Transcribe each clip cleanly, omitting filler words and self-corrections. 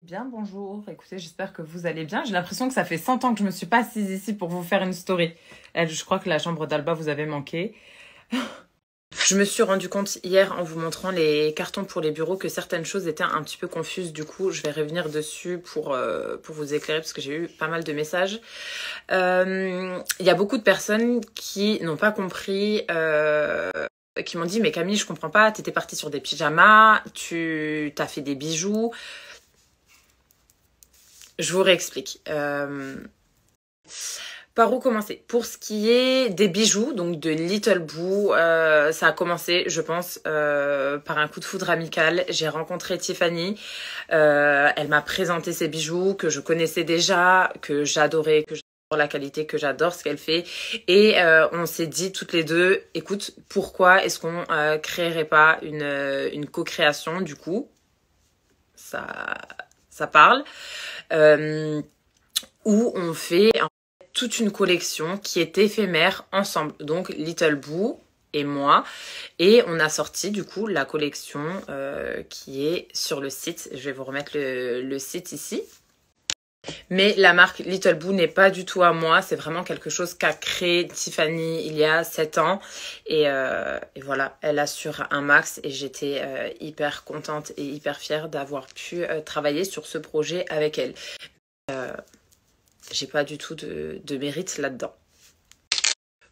Bien, bonjour. Écoutez, j'espère que vous allez bien. J'ai l'impression que ça fait 100 ans que je me suis pas assise ici pour vous faire une story. Je crois que la chambre d'Alba vous avait manqué. Je me suis rendu compte hier en vous montrant les cartons pour les bureaux que certaines choses étaient un petit peu confuses. Du coup, je vais revenir dessus pour vous éclairer parce que j'ai eu pas mal de messages. Il y a beaucoup de personnes qui n'ont pas compris, qui m'ont dit « Mais Camille, je comprends pas, t'étais partie sur des pyjamas, tu t'as fait des bijoux. » Je vous réexplique. Par où commencer? Pour ce qui est des bijoux, donc de Little Boo, ça a commencé, je pense, par un coup de foudre amical. J'ai rencontré Tiffany, elle m'a présenté ses bijoux que je connaissais déjà, que j'adorais, que j'adore la qualité, que j'adore ce qu'elle fait. Et on s'est dit toutes les deux, écoute, pourquoi est-ce qu'on créerait pas une co-création du coup? Ça parle. Où on fait toute une collection qui est éphémère ensemble. Donc Little Boo et moi. Et on a sorti du coup la collection qui est sur le site. Je vais vous remettre le site ici. Mais la marque Little Boo n'est pas du tout à moi. C'est vraiment quelque chose qu'a créé Tiffany il y a 7 ans. Et voilà, elle assure un max. Et j'étais hyper contente et hyper fière d'avoir pu travailler sur ce projet avec elle. J'ai pas du tout de mérite là-dedans.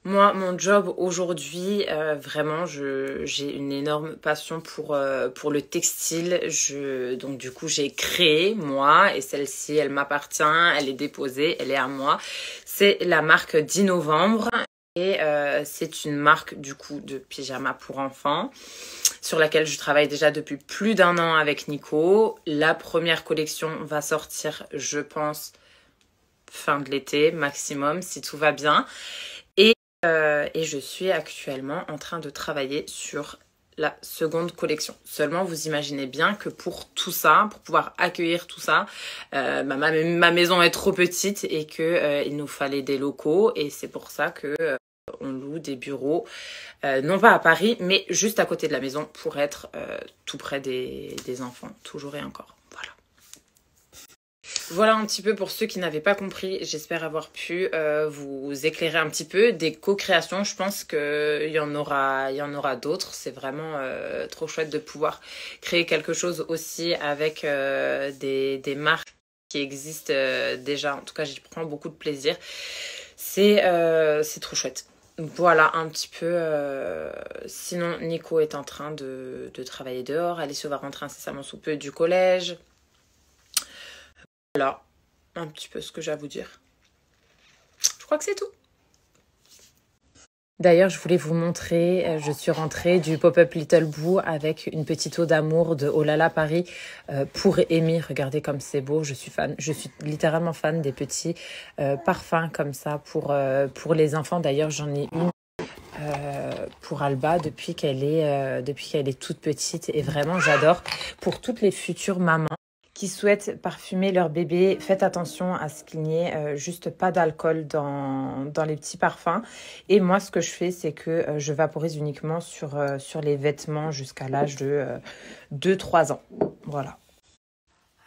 Moi, mon job aujourd'hui, vraiment, j'ai une énorme passion pour le textile. Donc du coup, j'ai créé, moi, et celle-ci, elle m'appartient, elle est déposée, elle est à moi. C'est la marque 10 novembre. Et c'est une marque, du coup, de pyjama pour enfants, sur laquelle je travaille déjà depuis plus d'1 an avec Nico. La première collection va sortir, je pense, fin de l'été maximum si tout va bien et je suis actuellement en train de travailler sur la seconde collection. Seulement vous imaginez bien que pour tout ça, pour pouvoir accueillir tout ça, ma maison est trop petite et que il nous fallait des locaux et c'est pour ça que on loue des bureaux, non pas à Paris mais juste à côté de la maison pour être tout près des enfants, toujours et encore. Voilà un petit peu pour ceux qui n'avaient pas compris. J'espère avoir pu vous éclairer un petit peu. Des co-créations, je pense qu'il y en aura d'autres. C'est vraiment trop chouette de pouvoir créer quelque chose aussi avec des marques qui existent déjà. En tout cas, j'y prends beaucoup de plaisir. C'est trop chouette. Voilà un petit peu. Sinon, Nico est en train de travailler dehors. Alice va rentrer incessamment sous peu du collège. Voilà, un petit peu ce que j'ai à vous dire. Je crois que c'est tout. D'ailleurs, je voulais vous montrer, je suis rentrée du pop-up Little Boo avec une petite eau d'amour de Oh là là Paris pour Amy. Regardez comme c'est beau, je suis fan. Je suis littéralement fan des petits parfums comme ça pour les enfants. D'ailleurs, j'en ai une pour Alba depuis qu'elle est toute petite et vraiment j'adore. Pour toutes les futures mamans qui souhaitent parfumer leur bébé, faites attention à ce qu'il n'y ait juste pas d'alcool dans les petits parfums. Et moi, ce que je fais, c'est que je vaporise uniquement sur les vêtements jusqu'à l'âge de 2-3 ans. Voilà.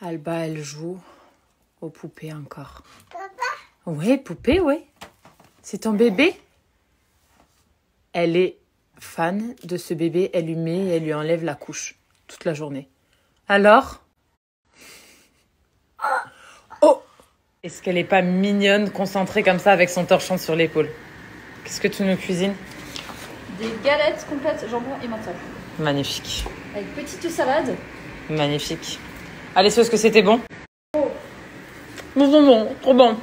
Alba, elle joue aux poupées encore. Papa? Oui, poupée, oui. C'est ton bébé? Elle est fan de ce bébé. Elle lui enlève la couche toute la journée. Alors? Oh! Est-ce qu'elle n'est pas mignonne, concentrée comme ça avec son torchon sur l'épaule? Qu'est-ce que tu nous cuisines? Des galettes complètes jambon et mental. Magnifique. Avec petite salade. Magnifique. Allez, est-ce que c'était bon? Oh. Bon, trop bon.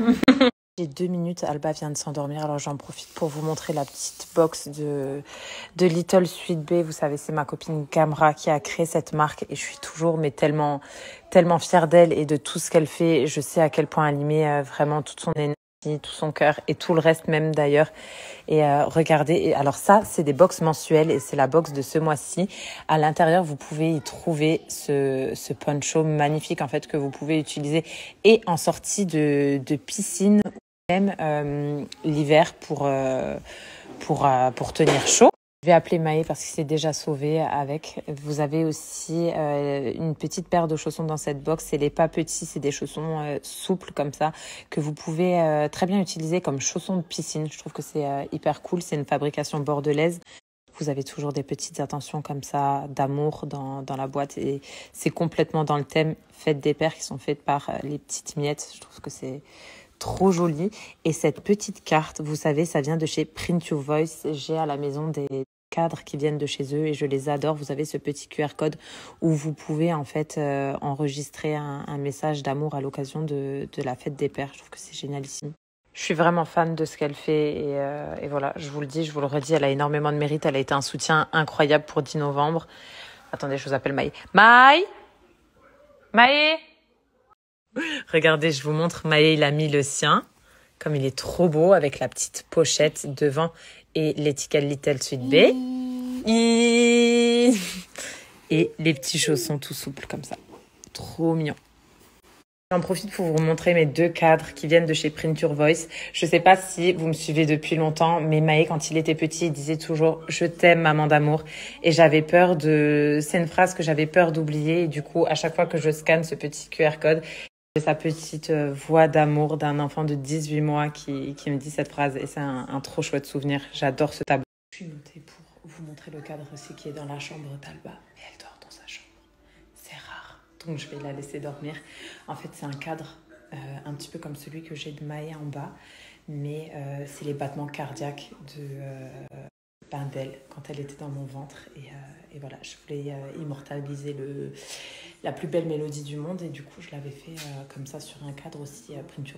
J'ai 2 minutes, Alba vient de s'endormir, alors j'en profite pour vous montrer la petite box de Little Sweet Bee. Vous savez, c'est ma copine Gamra qui a créé cette marque et je suis toujours tellement fière d'elle et de tout ce qu'elle fait. Je sais à quel point elle y met vraiment toute son énergie, tout son cœur et tout le reste même d'ailleurs. Et regardez, et alors ça, c'est des box mensuelles et c'est la box de ce mois-ci. À l'intérieur, vous pouvez y trouver ce poncho magnifique en fait que vous pouvez utiliser et en sortie de piscine. Même l'hiver pour tenir chaud. Je vais appeler Maë parce qu'il s'est déjà sauvé avec. Vous avez aussi une petite paire de chaussons dans cette box. C'est les pas petits, c'est des chaussons souples comme ça que vous pouvez très bien utiliser comme chaussons de piscine. Je trouve que c'est hyper cool. C'est une fabrication bordelaise. Vous avez toujours des petites attentions comme ça d'amour dans la boîte et c'est complètement dans le thème fête des pères qui sont faites par les petites miettes. Je trouve que c'est trop joli. Et cette petite carte, vous savez, ça vient de chez Print Your Voice. J'ai à la maison des cadres qui viennent de chez eux et je les adore. Vous avez ce petit QR code où vous pouvez en fait enregistrer un message d'amour à l'occasion de la fête des pères. Je trouve que c'est génialissime. Je suis vraiment fan de ce qu'elle fait et voilà, je vous le dis, je vous le redis, elle a énormément de mérite. Elle a été un soutien incroyable pour 10 novembre. Attendez, je vous appelle Maë. Maë Maë Regardez, je vous montre, Maë, il a mis le sien, comme il est trop beau, avec la petite pochette devant et l'étiquette Little Sweet Bee. Et les petits chaussons tout souples comme ça. Trop mignon. J'en profite pour vous montrer mes 2 cadres qui viennent de chez Print Your Voice. Je sais pas si vous me suivez depuis longtemps, mais Maë, quand il était petit, il disait toujours « Je t'aime, maman d'amour ». Et j'avais peur de... C'est une phrase que j'avais peur d'oublier. Et du coup, à chaque fois que je scanne ce petit QR code, j'ai sa petite voix d'amour d'un enfant de 18 mois qui me dit cette phrase. Et c'est un trop chouette souvenir. J'adore ce tableau. Je suis montée pour vous montrer le cadre aussi qui est dans la chambre d'Alba. Et elle dort dans sa chambre. C'est rare. Donc je vais la laisser dormir. En fait, c'est un cadre un petit peu comme celui que j'ai de Maë en bas. Mais c'est les battements cardiaques d'elle quand elle était dans mon ventre. Et voilà, je voulais immortaliser la plus belle mélodie du monde. Et du coup, je l'avais fait comme ça sur un cadre aussi Print Your